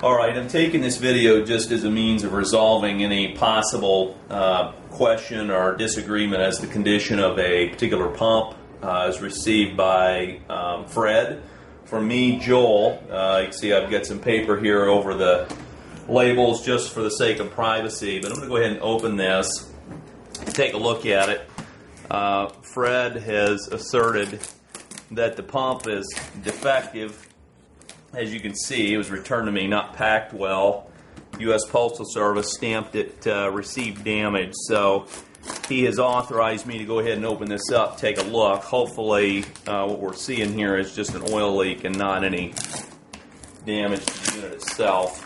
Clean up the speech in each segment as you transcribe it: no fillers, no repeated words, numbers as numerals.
Alright, I'm taking this video just as a means of resolving any possible question or disagreement as the condition of a particular pump is received by Fred. From me, Joel. You can see I've got some paper here over the labels just for the sake of privacy, but I'm going to go ahead and open this, take a look at it. Fred has asserted that the pump is defective. As you can see, it was returned to me not packed well. U.S. Postal Service stamped it received damage. So he has authorized me to go ahead and open this up, take a look. Hopefully what we're seeing here is just an oil leak and not any damage to the unit itself.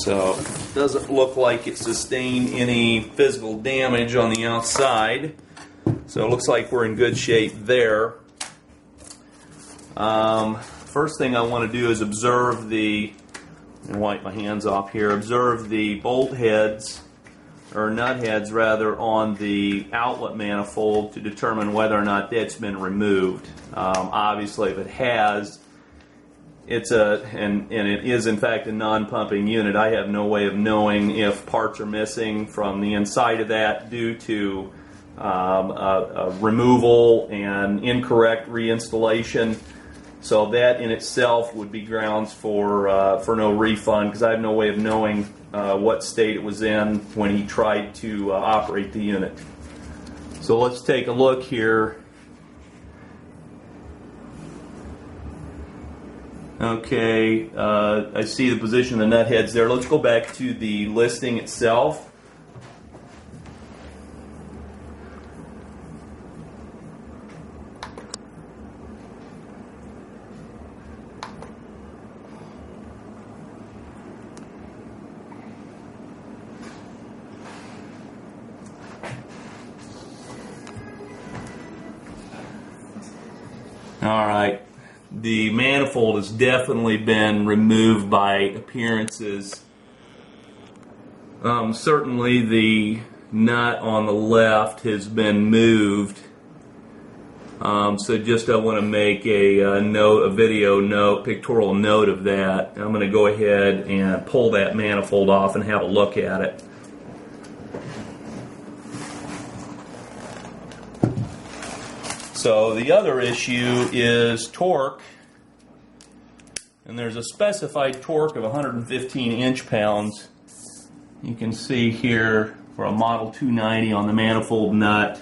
So it doesn't look like it sustained any physical damage on the outside. So it looks like we're in good shape there. First thing I want to do is observe and wipe my hands off here, observe the bolt heads, or nut heads rather, on the outlet manifold to determine whether or not that's been removed. Obviously if it has, and it is in fact a non-pumping unit, I have no way of knowing if parts are missing from the inside of that due to removal and incorrect reinstallation. So that in itself would be grounds for no refund, because I have no way of knowing what state it was in when he tried to operate the unit. So let's take a look here. Okay, I see the position of the nut heads there. Let's go back to the listing itself. Alright, the manifold has definitely been removed by appearances. Certainly the nut on the left has been moved. So just I want to make a video note, pictorial note of that. I'm going to go ahead and pull that manifold off and have a look at it. So the other issue is torque, and there's a specified torque of 115 inch-pounds. You can see here for a Model 290 on the manifold nut.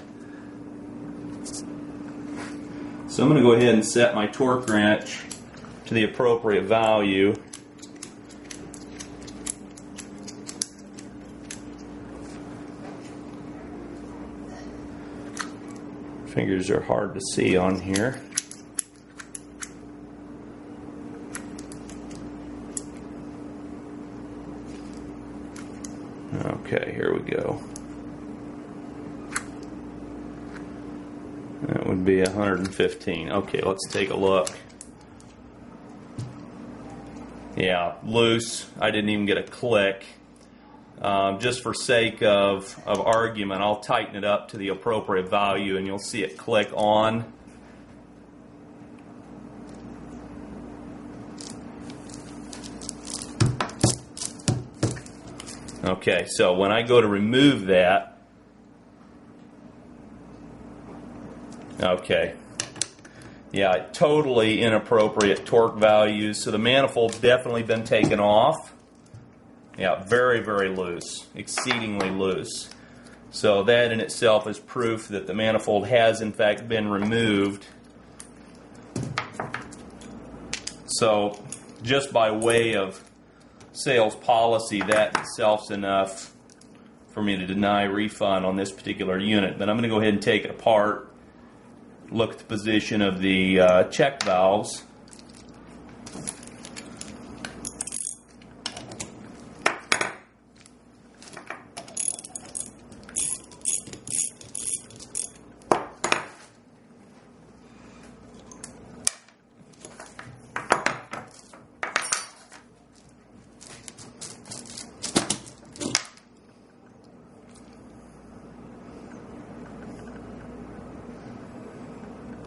So I'm going to go ahead and set my torque wrench to the appropriate value. Fingers are hard to see on here. Okay, here we go. That would be 115. Okay, let's take a look. Yeah, loose. I didn't even get a click. Just for sake of argument, I'll tighten it up to the appropriate value and you'll see it click on. Okay, so when I go to remove that, okay, yeah, totally inappropriate torque values. So the manifold's definitely been taken off. Yeah, very, very loose, exceedingly loose. So that in itself is proof that the manifold has in fact been removed. So just by way of sales policy, that itself's enough for me to deny refund on this particular unit. But I'm going to go ahead and take it apart, look at the position of the check valves.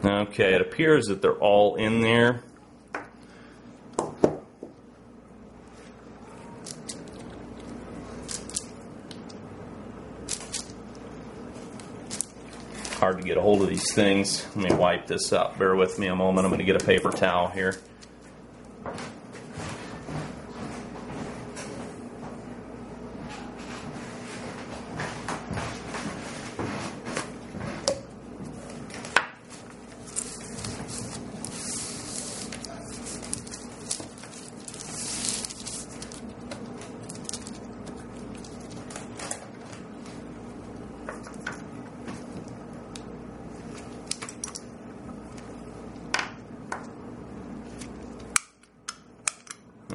Okay, it appears that they're all in there. Hard to get a hold of these things. Let me wipe this up. Bear with me a moment. I'm going to get a paper towel here.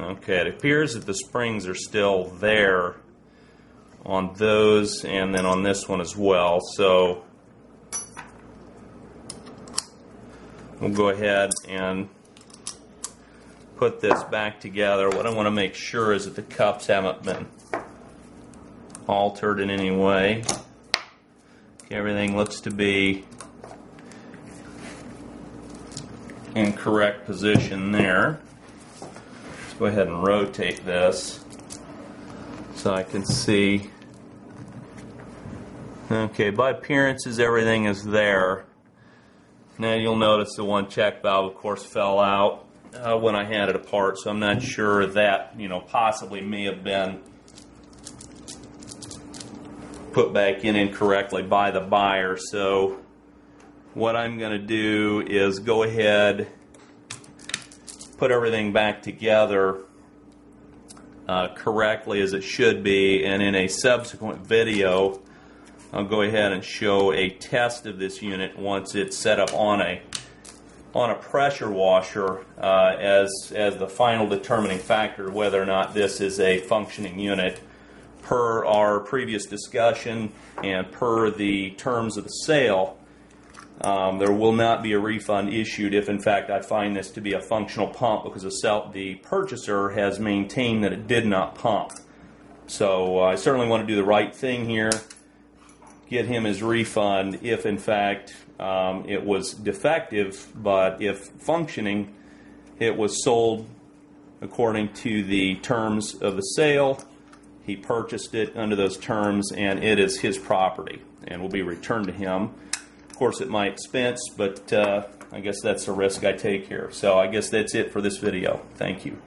Okay, it appears that the springs are still there on those and then on this one as well. So we'll go ahead and put this back together. What I want to make sure is that the cups haven't been altered in any way. Okay, everything looks to be in correct position there. Go ahead and rotate this so I can see. Okay, by appearances everything is there. Now you'll notice the one check valve of course fell out when I had it apart, so I'm not sure that, possibly may have been put back in incorrectly by the buyer. So what I'm going to do is go ahead, put everything back together correctly as it should be, and in a subsequent video I'll go ahead and show a test of this unit once it's set up on a pressure washer as the final determining factor whether or not this is a functioning unit. Per our previous discussion and per the terms of the sale, there will not be a refund issued if, in fact, I find this to be a functional pump, because the purchaser has maintained that it did not pump. So I certainly want to do the right thing here, get him his refund if, in fact, it was defective, but if functioning, it was sold according to the terms of the sale. He purchased it under those terms, and it is his property and will be returned to him. Of course, at my expense, but I guess that's the risk I take here. So I guess that's it for this video. Thank you.